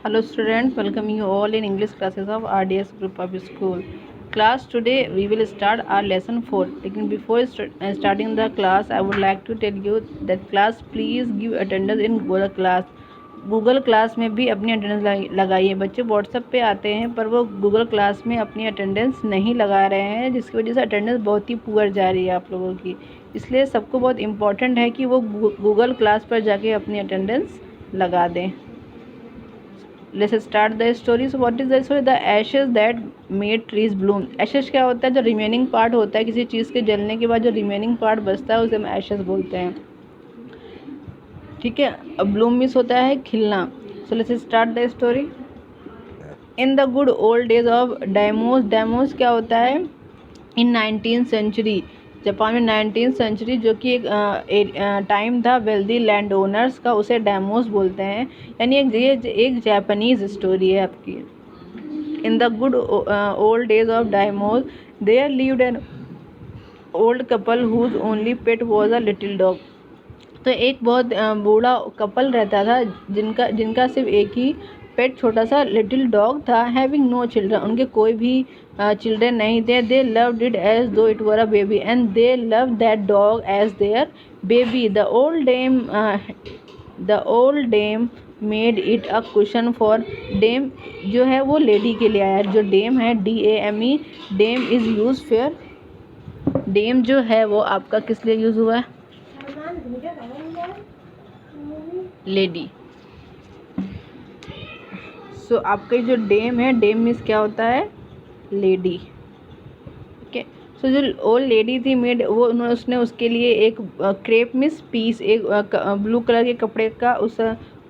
Hello students, welcome you all in English classes of RDS Group of School. Class, today we will start our lesson 4. लेकिन before starting the class, I would like to tell you that class please give attendance in Google Class. Google class में भी अपनी attendance लगाइए। बच्चे WhatsApp पे आते हैं पर वो गूगल क्लास में अपनी अटेंडेंस नहीं लगा रहे हैं, जिसकी वजह से अटेंडेंस बहुत ही पुअर जा रही है आप लोगों की। इसलिए सबको बहुत इम्पॉर्टेंट है कि वो गूगल क्लास पर जाके अपनी अटेंडेंस लगा दें। Let's start the story. So what is the story? The ashes that made trees bloom. Ashes क्या होता है? जो रिमेनिंग पार्ट होता है किसी चीज़ के जलने के बाद जो रिमेनिंग पार्ट बचता है उसे हम एशेस बोलते हैं। ठीक है। अब ब्लूम मीन्स होता है खिलना। So let's start the story. In the good old days of demos. Demos क्या होता है? इन 19th सेंचुरी, जापान में 19th सेंचुरी जो कि एक टाइम था वेल्दी लैंड ओनर्स का, उसे डेमोस बोलते हैं। यानी एक जापानीज स्टोरी है आपकी। In the good old days of daimios there lived an old couple whose only pet was a little dog. तो एक बहुत बूढ़ा कपल रहता था जिनका सिर्फ एक ही पेट छोटा सा लिटिल डॉग था। हैविंग नो चिल्ड्रन, उनके कोई भी चिल्ड्रन नहीं थे। They loved it as though it were a baby and they love that dog as their baby. The old dame made it a cushion for. Dame जो है वो lady के लिए आया। जो डेम है DAME, dame is use fair. Dame जो है वो आपका किस लिए यूज़ हुआ है? लेडी। सो आपका जो डेम है, डेम मीन्स क्या होता है? लेडी। ओके। सो जो ओल्ड लेडी थी मेड, वो उसने उसके लिए एक क्रेप मीन्स पीस, एक ब्लू कलर के कपड़े का उस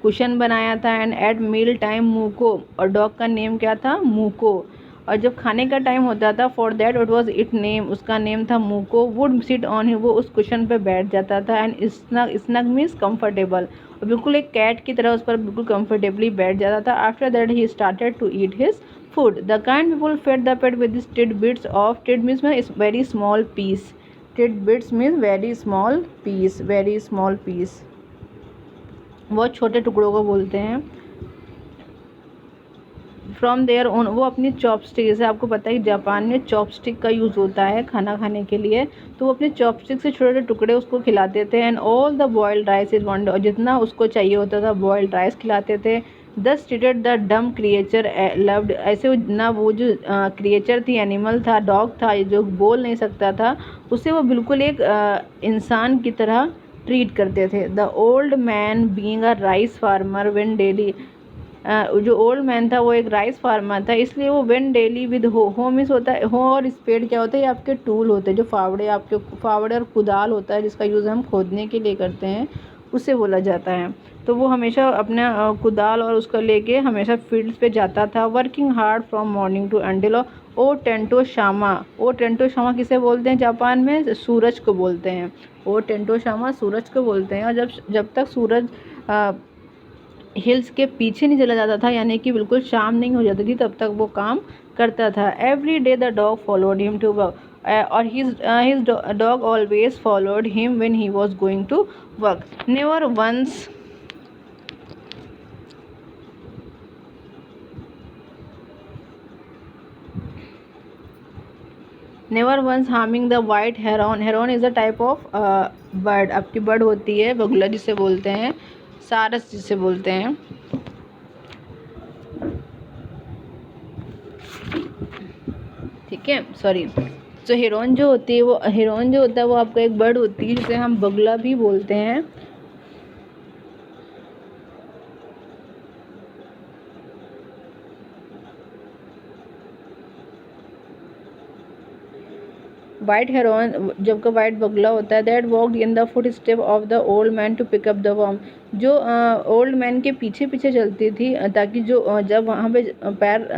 कुशन बनाया था। एंड एट मील टाइम मूको, और डॉग का नेम क्या था? मूको। और जब खाने का टाइम होता था, for that it was it name, उसका नेम था मूको। वुड सिट ऑन, वो उस कुशन पे बैठ जाता था। एंड स्नग मीन्स कंफर्टेबल, और बिल्कुल एक कैट की तरह उस पर बिल्कुल कंफर्टेबली बैठ जाता था। After that he started to eat his food. The kind people fed the pet with these tidbits of, tidbits means very small piece. Tidbits means very small piece, very small piece. बहुत छोटे टुकड़ों को बोलते हैं। From their own, वो अपनी chopstick, जैसे आपको पता है कि जापान में चॉपस्टिक का यूज़ होता है खाना खाने के लिए, तो वो अपने चॉपस्टिक से छोटे छोटे टुकड़े उसको खिलाते थे। And all the boiled rice is one, और जितना उसको चाहिए होता था बॉइल्ड राइस खिलाते थे। दस ट्रीटेड द डम क्रिएचर लव्ड, ऐसे ना वो जो क्रिएचर थी, एनिमल था, डॉग था जो बोल नहीं सकता था, उसे वो बिल्कुल एक इंसान की तरह ट्रीट करते थे। The old man being a rice farmer when daily, जो ओल्ड मैन था वो एक राइस फार्मर था, इसलिए वो वेन डेली विद हो मीन्स होता है हो, और स्पेड क्या होता है? ये आपके टूल होते हैं, जो फावड़े और कुदाल होता है जिसका यूज़ हम खोदने के लिए करते हैं, उसे बोला जाता है। तो वो हमेशा अपना कुदाल और उसको लेके हमेशा फील्ड्स पे जाता था। Working hard from morning to until ओ टेंटो शामा। ओ टेंटो शामा किसे बोलते हैं जापान में? सूरज को बोलते हैं। ओ टेंटो शामा सूरज को बोलते हैं। और जब तक सूरज हिल्स के पीछे नहीं चला जाता था, यानी कि बिल्कुल शाम नहीं हो जाती थी, तब तक वो काम करता था। Every day the dog followed him to work, और his dog always followed him when he was going to work. Never once harming the white heron. Heron is a type of bird, आपकी bird होती है, बगुला जिसे बोलते हैं, सारस जिसे बोलते हैं। ठीक है, सॉरी। तो हिरन जो होती है वो आपका एक बर्ड होती है जिसे हम बगुला भी बोलते हैं। वाइट हेरोन जब का वाइट बगुला होता है। That walked in the foot step of the old man to pick up the worm, जो ओल्ड मैन के पीछे पीछे चलती थी ताकि जो जब वहाँ पे पैर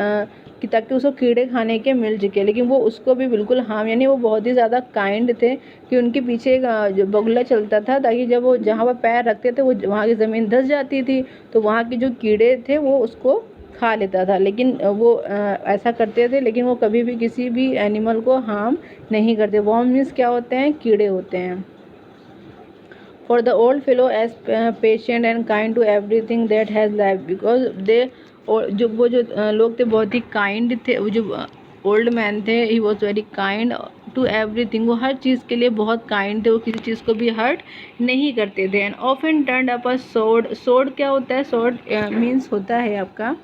कि ताकि उसको कीड़े खाने के मिल सके, लेकिन वो उसको भी बिल्कुल हार्म, यानी वो बहुत ही ज़्यादा काइंड थे कि उनके पीछे एक जो बगुला चलता था ताकि जब वो जहाँ पर पैर रखते थे वो वहाँ की ज़मीन धंस जाती थी, तो वहाँ के जो कीड़े थे वो उसको खा लेता था। लेकिन वो ऐसा करते थे, लेकिन वो कभी भी किसी भी एनिमल को हार्म नहीं करते। वर्म मीन्स क्या होते हैं? कीड़े होते हैं। for the old fellow as patient and kind to everything that has life because they और जो वो जो लोग थे बहुत ही काइंड थे। वो जो ओल्ड मैन थे he was very kind to everything, वो हर चीज़ के लिए बहुत काइंड थे, वो किसी चीज़ को भी हर्ट नहीं करते थे। And often turn up a sword, sword क्या होता है? सोर्ड मीन्स होता है आपका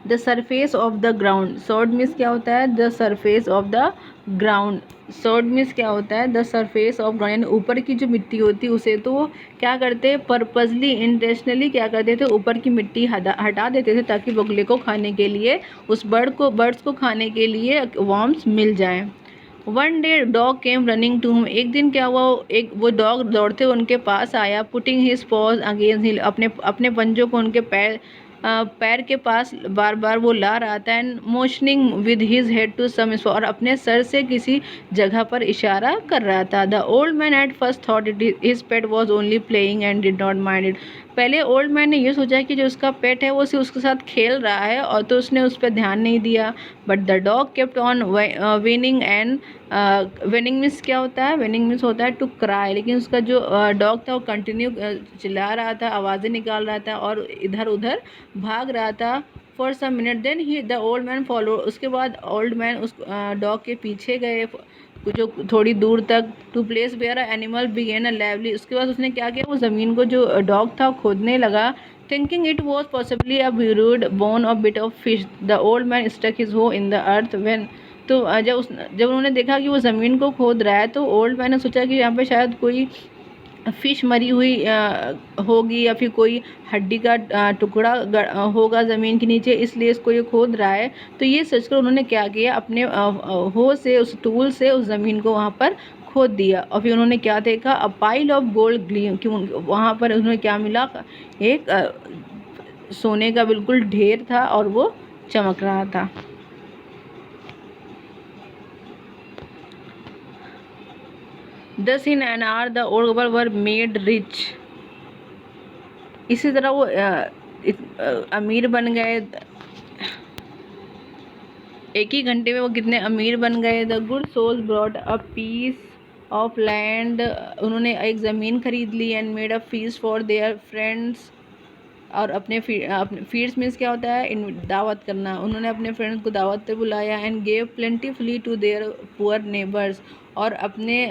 the surface of the ground. Sword means क्या होता है? The surface of the ground. Sword means क्या होता है? द सरफेस ऑफ ग्राउंड, यानी ऊपर की जो मिट्टी होती है उसे तो क्या करते, पर्पसली इंटेंशनली क्या करते थे, ऊपर की मिट्टी हटा देते थे ताकि बगुले को खाने के लिए, उस बर्ड्स को खाने के लिए वॉर्म्स मिल जाएं। One day dog came running to him, एक दिन क्या हुआ, एक वो डॉग दौड़ते हुए उनके पास आया। पुटिंग हिज पॉज अगेंस्ट हिल, अपने पंजों को उनके पैर के पास बार बार वो ला रहा था। And motioning with his head to some spot, और अपने सर से किसी जगह पर इशारा कर रहा था। The old man at first thought it his pet was only playing and did not mind it. पहले ओल्ड मैन ने ये सोचा कि जो उसका पेट है वो सिर्फ उसके साथ खेल रहा है और तो उसने उस पर ध्यान नहीं दिया। But the dog kept on winning and winning means क्या होता है? विनिंग मीन्स होता है टू क्राई, लेकिन उसका जो डॉग था वो कंटिन्यू चिल्ला रहा था, आवाज़ें निकाल रहा था और इधर उधर भाग रहा था। For some minute then he the old man follow, उसके बाद ओल्ड मैन उस डॉग के पीछे गए जो थोड़ी दूर तक, to place where animal began a lively. उसके बाद उसने क्या किया, वो ज़मीन को जो डॉग था खोदने लगा। Thinking it was possibly a buried bone of bit of fish, the old man stuck his hoe in the earth when, तो जब उन्होंने देखा कि वो ज़मीन को खोद रहा है तो ओल्ड मैन ने सोचा कि यहाँ पे शायद कोई फ़िश मरी हुई होगी या फिर कोई हड्डी का टुकड़ा होगा ज़मीन के नीचे, इसलिए इसको ये खोद रहा है। तो ये सोचकर उन्होंने क्या किया, अपने हो से, उस टूल से उस ज़मीन को वहाँ पर खोद दिया। और फिर उन्होंने क्या देखा, a pile of gold gleam, कि वहाँ पर उन्हें क्या मिला, एक सोने का बिल्कुल ढेर था और वो चमक रहा था। Thus in an hour the old couple were made rich, इसी तरह वो अमीर बन गए। एक ही घंटे में वो कितने अमीर बन गए। The good soul brought a piece of land, उन्होंने एक ज़मीन खरीद ली। And made a feast for their friends, और अपने फीड्स मीन्स क्या होता है, दावत करना, उन्होंने अपने फ्रेंड्स को दावत पे बुलाया। And gave plentifully to their poor neighbours, और अपने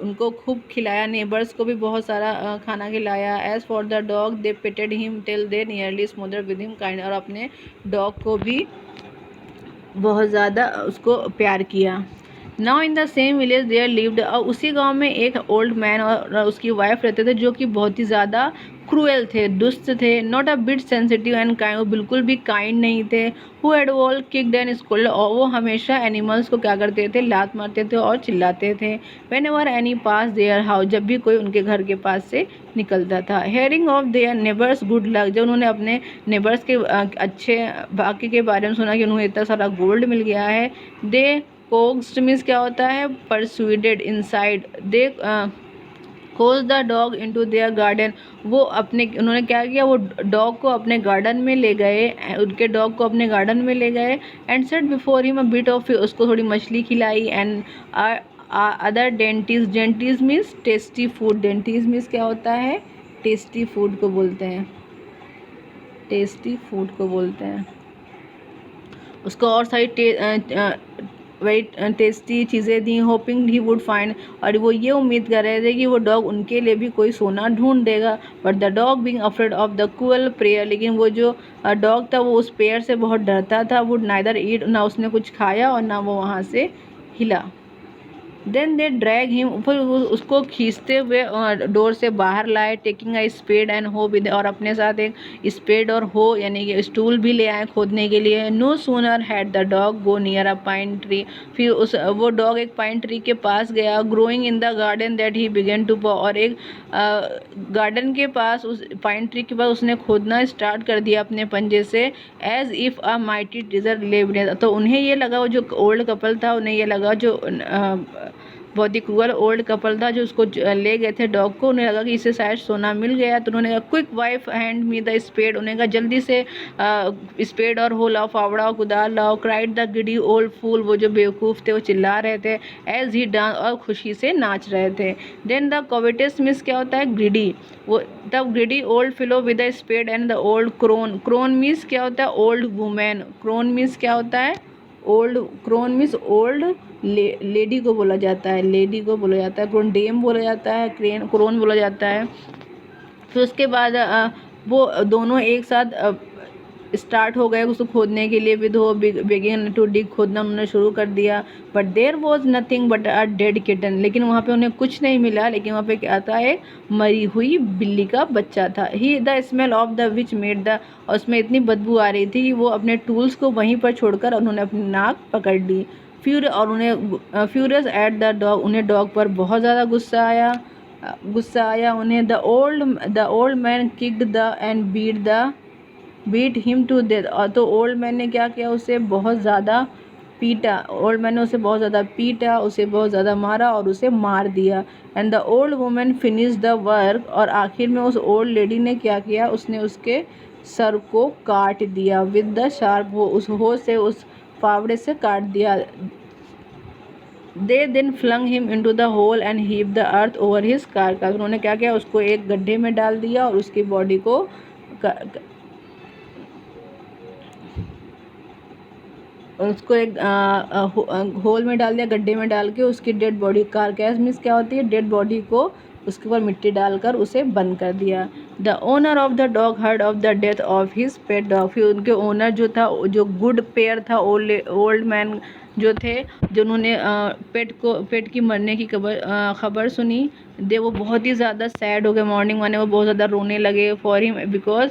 उनको खूब खिलाया, नेबर्स को भी बहुत सारा खाना खिलाया। As for the dog they petted him till they nearly smother with him kind, और अपने डॉग को भी बहुत ज़्यादा उसको प्यार किया। Now in the same village there lived, और उसी गांव में एक ओल्ड मैन और उसकी वाइफ रहते थे जो कि बहुत ही ज़्यादा क्रूएल थे, दुष्ट थे। Not a bit sensitive and kind, वो बिल्कुल भी काइंड नहीं थे। Who had all kicked and scold, और वो हमेशा एनिमल्स को क्या करते थे, लात मारते थे और चिल्लाते थे। When ever any pass their house, जब भी कोई उनके घर के पास से निकलता था। Hearing of their neighbours good luck, जब उन्होंने अपने नेबर्स के अच्छे भाग्य के बारे में सुना कि उन्हें इतना सारा गोल्ड मिल गया है। दे कोक्स्ड मीन्स क्या होता है, persuaded inside. They coaxed the dog into their garden, वो उन्होंने क्या किया, वो डॉग को अपने गार्डन में ले गए, उनके डॉग को अपने गार्डन में ले गए। And set before him a bit of, उसको थोड़ी मछली खिलाई। And other dainties, dainties means tasty food, dainties means क्या होता है, टेस्टी फूड को बोलते हैं, टेस्टी फूड को बोलते हैं उसको, और सारी वही टेस्टी चीज़ें दी। होपिंग ही वुड फाइंड, और वो ये उम्मीद कर रहे थे कि वो डॉग उनके लिए भी कोई सोना ढूंढ देगा। But the dog being afraid of the cruel prayer, लेकिन वो जो डॉग था वो उस प्रेयर से बहुत डरता था। वुड नाइदर ईट, ना उसने कुछ खाया और ना वो वहाँ से हिला। देन दे ड्रैग हिम, फिर उसको खींचते हुए डोर से बाहर लाए। टेकिंग अ स्पेड एंड हो विद, और अपने साथ एक स्पेड और हो यानी कि स्टूल भी ले आए खोदने के लिए। No sooner had the dog go near a pine tree, फिर वो डॉग एक पाइन ट्री के पास गया। Growing in the garden that he began to paw, और एक गार्डन के पास, उस पाइन ट्री के पास उसने खोदना स्टार्ट कर दिया अपने पंजे से। As if a mighty treasure lay, तो उन्हें ये लगा, वो जो ओल्ड कपल था उन्हें ये लगा जो बहुत ही क्रूअल ओल्ड कपल था जो उसको ले गए थे डॉग को। उन्हें लगा कि इसे शायद सोना मिल गया, तो उन्होंने कहा quick wife hand me the spade, उन्हें कहा जल्दी से स्पेड और हो लाओ, फावड़ा कुदाल लाओ। Cried the giddy old fool, वो जो बेवकूफ़ थे वो चिल्ला रहे थे। एज ही डांस, और खुशी से नाच रहे थे। देन द कोविटस मीन्स क्या होता है, ग्रिडी, वो तब greedy old fellow with the spade and the old crone. Crone means क्या होता है, ओल्ड वुमेन। क्रोन मीन्स क्या होता है, old, crone means old lady को बोला जाता है, लेडी को बोला जाता है, क्रोन डेम बोला जाता है, क्रोन बोला जाता है। फिर उसके बाद वो दोनों एक साथ स्टार्ट हो गए उसको खोदने के लिए। विद हो बिगिन टू डिग, खोदना उन्होंने शुरू कर दिया। But there was nothing but a dead kitten, लेकिन वहाँ पे उन्हें कुछ नहीं मिला, लेकिन वहाँ पे क्या था, एक मरी हुई बिल्ली का बच्चा था। He the smell of the witch made the, और उसमें इतनी बदबू आ रही थी कि वो अपने टूल्स को वहीं पर छोड़कर उन्होंने अपनी नाक पकड़ ली। और उन्हें फ्यूरियस एट द डॉग, उन्हें डॉग पर बहुत ज़्यादा गुस्सा आया उन्हें। The old man kicked the and beat him to death, और तो ओल्ड मैन ने क्या किया, उसे बहुत ज़्यादा पीटा। ओल्ड मैन ने उसे बहुत ज़्यादा पीटा, उसे बहुत ज़्यादा मारा और उसे मार दिया। And the old women finish the work, और आखिर में उस ओल्ड लेडी ने क्या किया, उसने उसके सर को काट दिया। विद द शार्प, वो उस हो से, उस फावड़े से काट दिया। They then flung him into the hole and heave the earth over his carcass, उन्होंने क्या किया, उसको एक गड्ढे में डाल दिया और उसकी बॉडी को एक होल में डाल दिया, गड्ढे में डाल के उसकी डेड बॉडी, कारकैस मीन्स क्या होती है, डेड बॉडी को उसके ऊपर मिट्टी डालकर उसे बंद कर दिया। The owner of the dog heard of the death of his pet dog, फिर उनके ओनर जो था, जो गुड पेयर था, ओल्ड मैन जो थे, जो उन्होंने पेट की मरने की खबर सुनी, दे वो बहुत ही ज़्यादा सैड हो गए। मॉर्निंग में वो बहुत ज़्यादा रोने लगे फॉर हिम, बिकॉज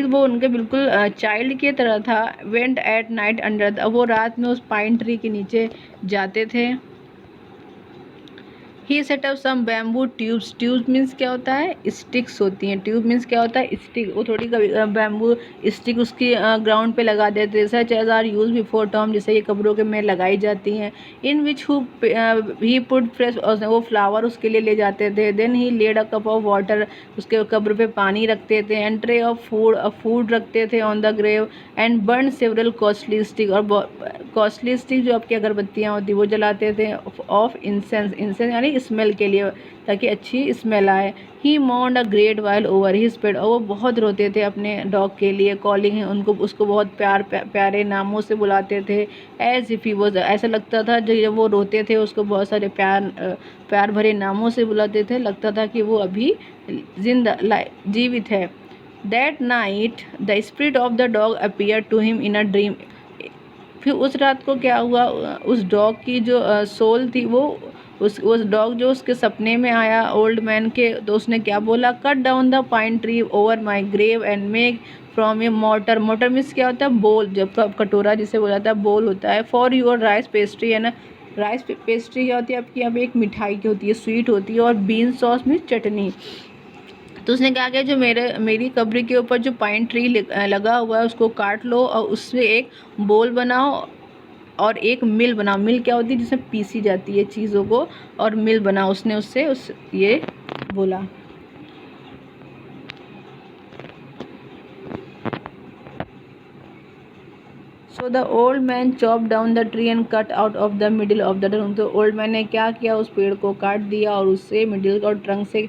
वो उनके बिल्कुल चाइल्ड की तरह था। वेंट एट नाइट अंडर, वो रात में उस पाइन ट्री के नीचे जाते थे। He set up some bamboo tubes, tube means क्या होता है, स्टिक्स होती हैं। ट्यूब मीन्स क्या होता है, स्टिक, वो थोड़ी बैम्बू स्टिक उसकी ग्राउंड पे लगा देते हैं। Such as are use before tomb, जैसे ये कब्रों के में लगाई जाती हैं। In which he put fresh, वो फ्लावर उसके लिए ले जाते थे। Then he laid a cup of water, उसके कब्र पे पानी रखते थे। एंड ट्रे ऑफ फूड रखते थे on the grave. And burn several costly stick, और कॉस्टली स्टिक जो आपकी अगरबत्तियाँ होती वो जलाते थे। ऑफ इंसेंस, इंसेंस यानी स्मेल के लिए, ताकि अच्छी स्मेल आए। He mourned a great while over his pet, और वो बहुत रोते थे अपने डॉग के लिए। कॉलिंग उनको, उसको बहुत प्यारे नामों से बुलाते थे। एज इफ़ ही वाज, ऐसा लगता था जब वो रोते थे उसको बहुत सारे प्यार भरे नामों से बुलाते थे, लगता था कि वो अभी जीवित है। That night the spirit of the dog appear to him in a dream, फिर उस रात को क्या हुआ, उस डॉग की जो सोल थी, वो उस डॉग जो उसके सपने में आया ओल्ड मैन के, तो उसने क्या बोला, cut down the pine tree over my grave and make from a mortar. Mortar means क्या होता है, बोल, जब कटोरा जिसे बोला जाता है, बोल होता है। फॉर योर राइस पेस्ट्री, है ना, राइस पेस्ट्री क्या होती है आपकी, यहाँ पे एक मिठाई की होती है, स्वीट होती है। और बीन सॉस मीन्स चटनी। तो उसने क्या किया, जो मेरी कब्र के ऊपर जो पाइन ट्री लगा हुआ है उसको काट लो और उससे एक बोल बनाओ और एक मिल बनाओ। मिल क्या होती है, जिसमें पीसी जाती है चीज़ों को, और मिल बनाओ। उसने उससे ये बोला। So the old man chop down the tree and cut out of the middle of the trunk, तो ओल्ड मैन ने क्या किया, उस पेड़ को काट दिया और उससे मिडिल और ट्रंक से,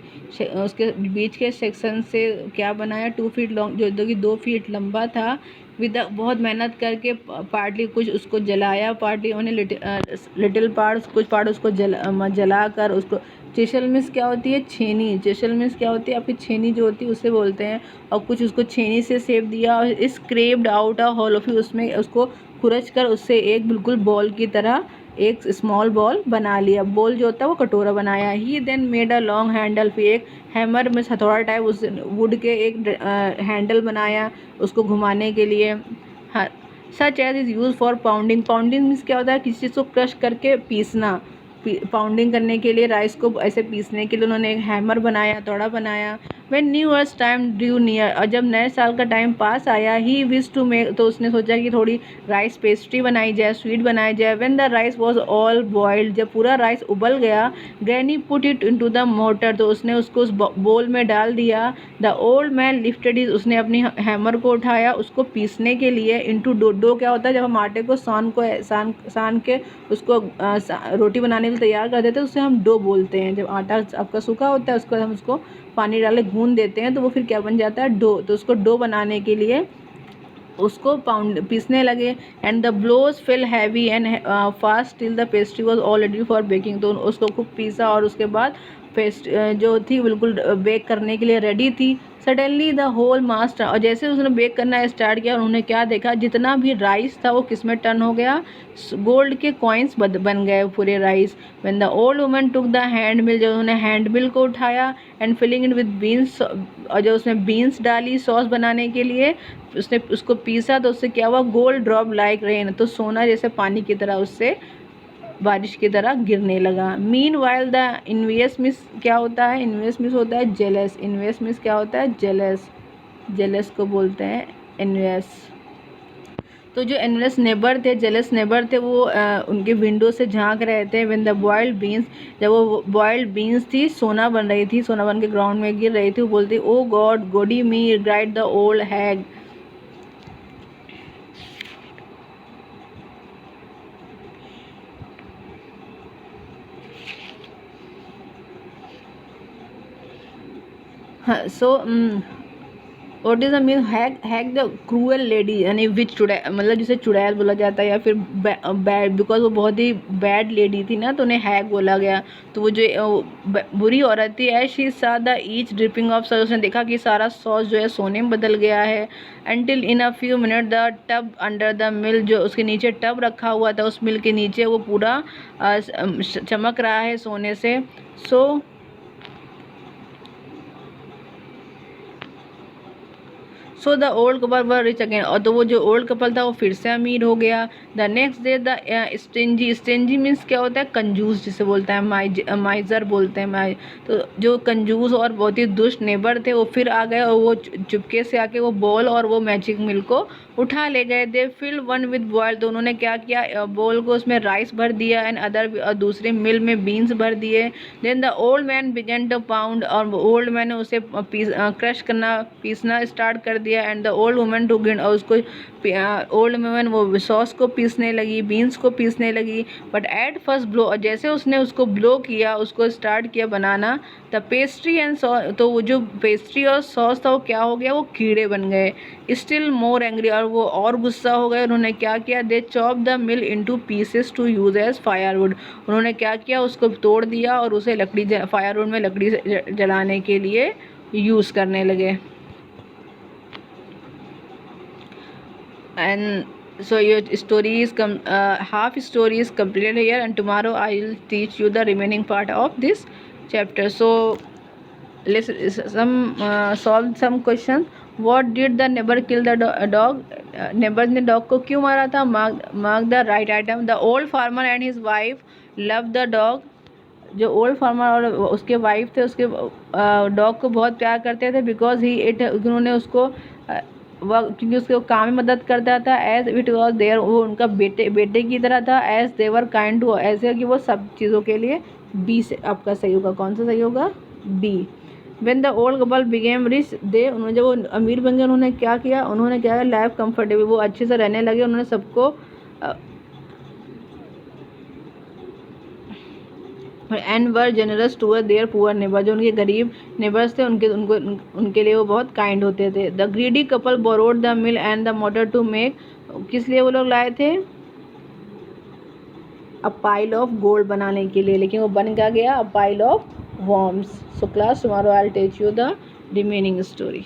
उसके बीच के सेक्शन से क्या बनाया, 2 फीट लॉन्ग, जो कि 2 फीट लंबा था। विद बहुत मेहनत करके पार्टली कुछ उसको जलाया, पार्टली उन्हें लिटिल पार्ट्स, कुछ पार्ट उसको जला कर उसको। चेशल मीन्स क्या होती है, छेनी। चेशल मीन्स क्या होती है, आपकी छेनी जो होती है उसे बोलते हैं। और कुछ उसको छेनी से सेव दिया और स्क्रेप्ड आउट अ होल, फिर उसमें उसको खुरच कर उससे एक बिल्कुल बॉल की तरह एक स्मॉल बॉल बना लिया। बॉल जो होता है वो कटोरा बनाया। He then made a long handle, फिर एक हैमर में हथौड़ा टाइप उस वुड के एक हैंडल बनाया उसको घुमाने के लिए। Such as is use for pounding. Pounding means क्या होता है, किसी चीज़ को क्रश करके पीसना। पाउंडिंग करने के लिए, राइस को ऐसे पीसने के लिए उन्होंने एक हैमर बनाया, तोड़ा बनाया। When new years time Drew near, और जब नए साल का टाइम पास आया, ही विश टू मेक, तो उसने सोचा कि थोड़ी राइस पेस्ट्री बनाई जाए, स्वीट बनाई जाए। When the rice was all boiled, जब पूरा राइस उबल गया, granny put it into the motor, तो उसने उसको उस बोल में डाल दिया। The old man lifted it, उसने अपनी हैमर को उठाया उसको पीसने के लिए। इनटू डो, डो क्या होता है, जब हम आटे को सान के उसको रोटी बनाने के लिए तैयार कर देते हैं, उससे हम डो बोलते हैं। जब आटा आपका सूखा होता है, उसको हम उसको पानी डाले गूंद देते हैं, तो वो फिर क्या बन जाता है, डो। तो उसको डो बनाने के लिए उसको पीसने लगे। And the blows fell heavy and fast till the pastry was all ready for baking, तो उसको खूब पीसा और उसके बाद पेस्ट जो थी बिल्कुल बेक करने के लिए रेडी थी। सडनली द होल मास, और जैसे उसने बेक करना स्टार्ट किया, उन्होंने क्या देखा, जितना भी राइस था वो किस में टर्न हो गया, गोल्ड के कॉइन्स बन गए पूरे rice. When the old woman took the hand mill, जब उन्होंने हैंड मिल को उठाया, and filling it with beans, और जो उसमें बीन्स डाली सॉस बनाने के लिए, उसने उसको पीसा, तो उससे क्या हुआ, गोल्ड ड्रॉप लाइक रेन, तो सोना जैसे पानी की तरह उससे बारिश की तरह गिरने लगा। मीन वाइल द इन्वियस मिस, क्या होता है, इन्वियस मिस होता है जेलस, इन्वियस मिस क्या होता है, जेलस, जेलस को बोलते हैं इन्वियस। तो जो एनवियस नेबर थे, जेलस नेबर थे, वो उनके विंडो से झांक रहे थे। व्हेन द बॉइल्ड बीन्स, जब वो बॉइल्ड बीन्स थी, सोना बन रही थी, सोना बन के ग्राउंड में गिर रही थी, वो बोलती, O God goody me grind the old hag. हाँ, so what is the mean, hag the cruel lady, यानी विच चुड़ैल, मतलब जिसे चुड़ैल बोला जाता है, या फिर बैड, बिकॉज वो बहुत ही बैड लेडी थी ना, तो उन्हें हैग बोला गया। तो वो जो बुरी औरत थी, एज शी सा the each dripping of sauce, उसने देखा कि सारा सॉस जो है सोने में बदल गया है। Until in a few minute the tub under the mill, जो उसके नीचे टब रखा हुआ था, उस मिल के नीचे वो पूरा चमक रहा है सोने से। So the old couple were rich again, और तो वो जो ओल्ड कपल था वो फिर से अमीर हो गया। The next day the stingy, stingy means क्या होता है, कंजूस जिसे बोलता है, माइजर बोलते हैं। तो जो कंजूस और बहुत ही दुष्ट नेबर थे, वो फिर आ गए, और वो चुपके से आके वो बॉल और वो मैजिक मिल को उठा ले गए। दे फिल वन विद बॉयल, तो उन्होंने क्या किया, बॉल को उसमें राइस भर दिया, एंड अदर दूसरे मिल में बीन्स भर दिए। Then the old man began to pound, और ओल्ड मैन ने उसे क्रश करना, पीसना स्टार्ट कर दिया। And the old woman to gin, और उसको ओल्ड वुमन वो सॉस को पीसने लगी, बीन्स को पीसने लगी। बट एट फर्स्ट ब्लो, और जैसे उसने उसको ब्लो किया, उसको स्टार्ट किया बनाना, द पेस्ट्री एंड सॉस, तो वो जो पेस्ट्री और सॉस था वो क्या हो गया, वो कीड़े बन गए। स्टिल मोर एंग्री, और वो और गुस्सा हो गए। उन्होंने क्या किया, they chop the mill into pieces to use as firewood, उन्होंने क्या किया, उसको तोड़ दिया और उसे फायरवुड में लकड़ी जलाने के लिए यूज़ करने लगे। And so your story is half story is completed here, and tomorrow I will teach you the remaining part of this chapter. So let's solve some questions. What did the neighbor kill the dog? Neighbor ने dog को क्यों मारा था? Mark the right item. The old farmer and his wife loved the dog. जो old farmer और उसके wife थे, उसके डॉग को बहुत प्यार करते थे, बिकॉज ही इट, उन्होंने उसको क्योंकि उसके काम में मदद करता था। एज इट वॉज देयर, वो उनका बेटे की तरह था। एज देवर काइंड टू, ऐसे कि वो सब चीज़ों के लिए। बी से आपका सही होगा, कौन सा सही होगा, B. When the old couple became rich, उन्होंने जब वो अमीर बन गए, उन्होंने क्या किया, उन्होंने क्या लाइफ कंफर्टेबल, वो अच्छे से रहने लगे। उन्होंने सबको and were generous toward their poor neighbour, जो उनके गरीब नेबर्स थे उनके लिए वो बहुत काइंड होते थे। The greedy couple borrowed the mill and the mortar to make, किस लिए वो लोग लाए थे, अ पाइल ऑफ गोल्ड बनाने के लिए, लेकिन वो बन क्या गया, a pile of worms. So class tomorrow I will teach you the remaining story.